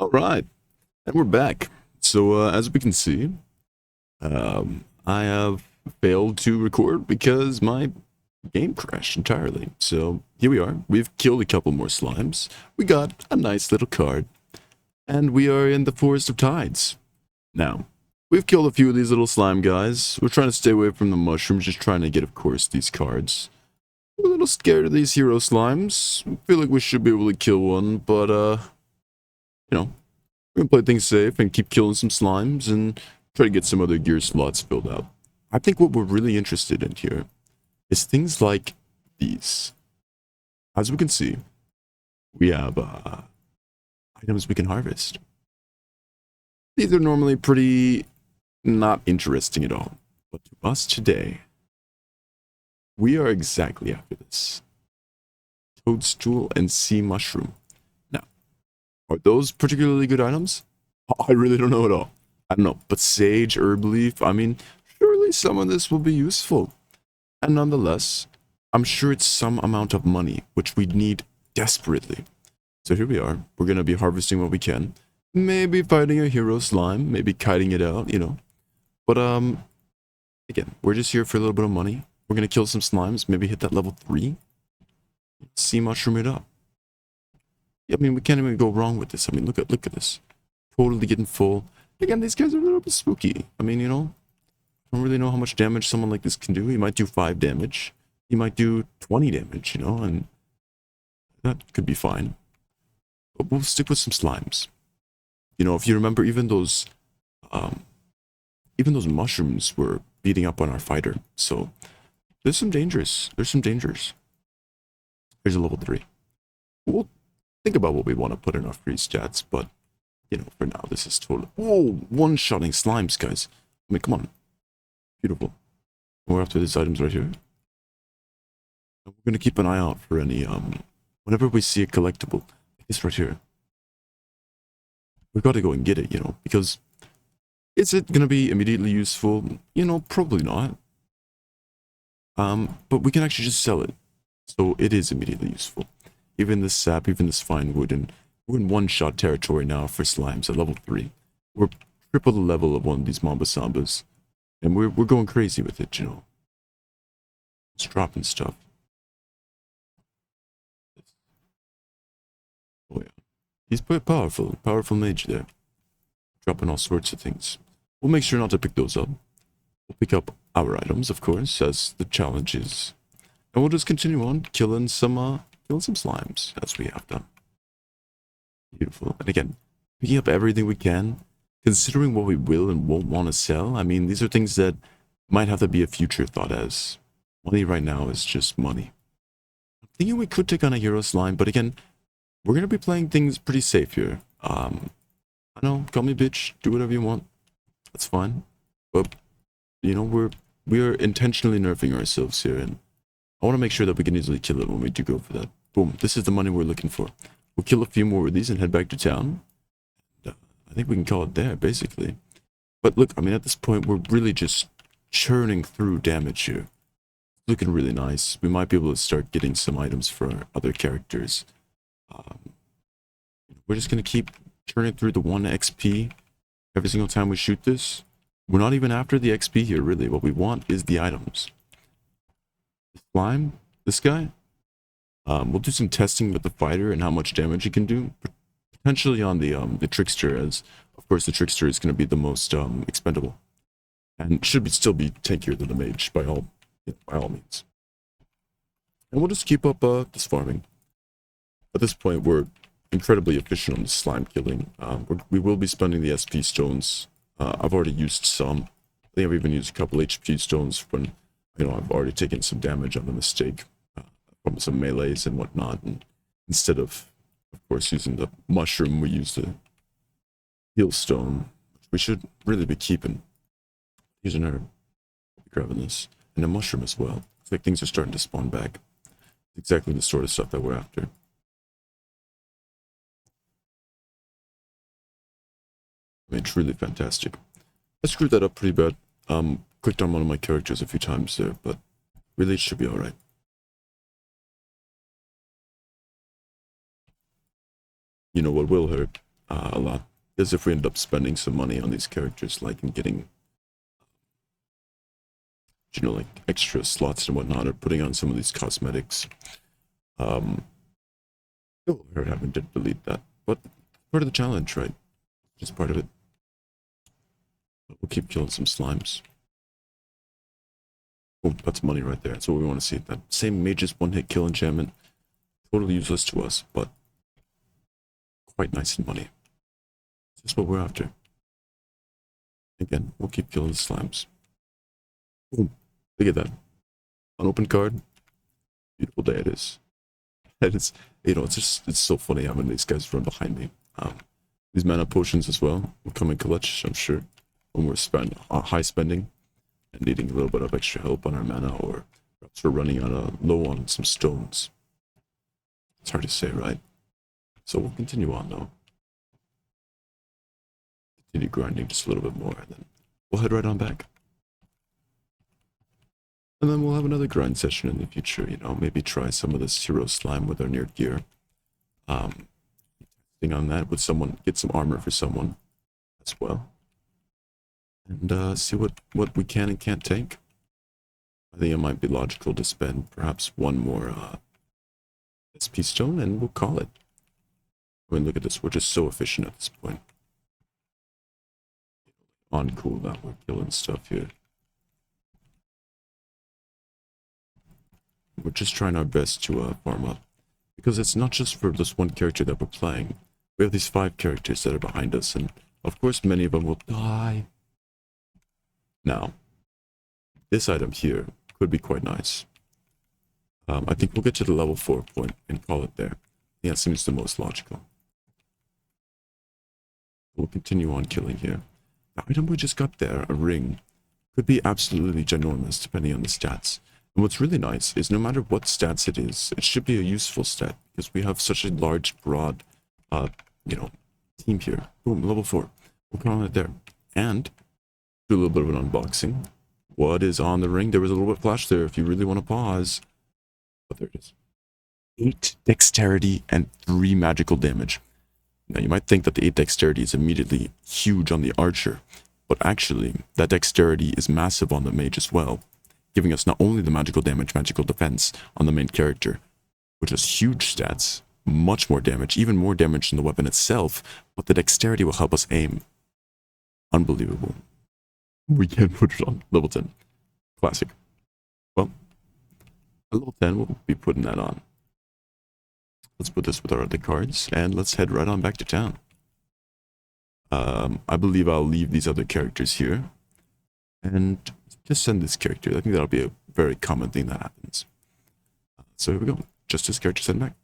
All right, and we're back. So as we can see, I have failed to record because my game crashed entirely. So here we are. We've killed a couple more slimes. We got a nice little card, and we are in the Forest of Tides. Now, we've killed a few of these little slime guys. We're trying to stay away from the mushrooms, just trying to get, of course, these cards. We're a little scared of these hero slimes. I feel like we should be able to kill one, but, you know, we're gonna play things safe and keep killing some slimes and try to get some other gear slots filled out. I think what we're really interested in here is things like these. As we can see, we have items we can harvest. These are normally pretty not interesting at all. But to us today, we are exactly after this. Toadstool and sea mushroom. Now, are those particularly good items? I really don't know at all. I don't know, but sage, herb leaf, I mean, surely some of this will be useful. And nonetheless, I'm sure it's some amount of money, which we need desperately. So here we are. We're going to be harvesting what we can. Maybe fighting a hero slime, maybe kiting it out, you know. But, again, we're just here for a little bit of money. We're going to kill some slimes, maybe hit that level 3. Sea mushroom it up. I mean, we can't even go wrong with this. I mean, look at this. Totally getting full. Again, these guys are a little bit spooky. I mean, you know, I don't really know how much damage someone like this can do. He might do 5 damage. He might do 20 damage, you know, and that could be fine. But we'll stick with some slimes. You know, if you remember, even those mushrooms were beating up on our fighter. So there's some dangers. Here's a level 3. We'll think about what we want to put in our free stats, but you know, for now, this is totally... Whoa! One-shotting slimes, guys. I mean, come on. Beautiful. We're after these items right here. We're going to keep an eye out for any, whenever we see a collectible, like this right here. We've got to go and get it, you know, because is it going to be immediately useful? You know, probably not. But we can actually just sell it. So it is immediately useful. Even this sap, even this fine wood, and we're in one-shot territory now for slimes at level 3. We're triple the level of one of these Mamba Sambas. And we're going crazy with it, you know. It's dropping stuff. Oh yeah. He's quite powerful. Powerful mage there. Dropping all sorts of things. We'll make sure not to pick those up. We'll pick up our items, of course, as the challenge is. And we'll just continue on killing some slimes, as we have done. Beautiful. And again, picking up everything we can, considering what we will and won't want to sell. I mean, these are things that might have to be a future thought, as money right now is just money. I'm thinking we could take on a hero slime, but again, we're going to be playing things pretty safe here. I know, call me bitch, do whatever you want. That's fine. But, you know, we are intentionally nerfing ourselves here, and I want to make sure that we can easily kill it when we do go for that. Boom, this is the money we're looking for. We'll kill a few more of these and head back to town. I think we can call it there, basically. But look, I mean, at this point, we're really just churning through damage here. It's looking really nice. We might be able to start getting some items for our other characters. We're just going to keep churning through the 1 XP every single time we shoot this. We're not even after the XP here, really. What we want is the items. The slime, this guy, we'll do some testing with the fighter and how much damage he can do. Potentially on the trickster, as of course the trickster is going to be the most expendable, and should still be tankier than the mage by all means. And we'll just keep up this farming. At this point, we're incredibly efficient on the slime killing. We will be spending the SP stones. I've already used some. I think I've even used a couple HP stones when, you know, I've already taken some damage on the mistake from some melees and whatnot, and instead of course, using the mushroom, we use the heal stone, which we should really be keeping. Using our grabbing this, and a mushroom as well. It's like things are starting to spawn back. Exactly the sort of stuff that we're after. I mean, it's really fantastic. I screwed that up pretty bad. Clicked on one of my characters a few times there, but really it should be alright. You know what will hurt? a lot. Because if we end up spending some money on these characters, like in getting, you know, like extra slots and whatnot, or putting on some of these cosmetics. Oh, I haven't did delete that, but part of the challenge, right? Just part of it. But we'll keep killing some slimes. Oh, that's money right there. That's what we want to see. That same mage's one-hit kill enchantment, totally useless to us, but quite nice in money. That's what we're after. Again, we'll keep killing the slimes. Boom. Look at that. Unopened card. Beautiful day it is. And it's, you know, it's so funny having these guys run behind me. These mana potions as well will come in clutch, I'm sure, when we're high spending and needing a little bit of extra help on our mana, or perhaps we're running low on some stones. It's hard to say, right? So we'll continue on though. Continue grinding just a little bit more, and then we'll head right on back. And then we'll have another grind session in the future, you know, maybe try some of this hero slime with our neared gear. Thing on that with someone, get some armor for someone as well. And see what we can and can't take. I think it might be logical to spend perhaps one more SP stone and we'll call it. I mean, look at this, we're just so efficient at this point. On cooldown, we're killing stuff here. We're just trying our best to farm up. Because it's not just for this one character that we're playing. We have these 5 characters that are behind us, and of course many of them will die. Now, this item here could be quite nice. I think we'll get to the level 4 point and call it there. Yeah, it seems the most logical. We'll continue on killing here. The item we just got there, a ring, could be absolutely ginormous depending on the stats. And what's really nice is no matter what stats it is, it should be a useful stat because we have such a large, broad, you know, team here. Boom, level 4. We'll call it there. And do a little bit of an unboxing. What is on the ring? There was a little bit of flash there if you really want to pause. But there it is. 8 dexterity and 3 magical damage. Now you might think that the 8 dexterity is immediately huge on the archer, but actually that dexterity is massive on the mage as well, giving us not only the magical damage, magical defense on the main character, which is huge stats, much more damage, even more damage than the weapon itself, but the dexterity will help us aim. Unbelievable. We can put it on level 10. Classic. Well, at level 10 we'll be putting that on. Let's put this with our other cards, and let's head right on back to town. I believe I'll leave these other characters here, and just send this character. I think that'll be a very common thing that happens. So here we go. Just this character sent back.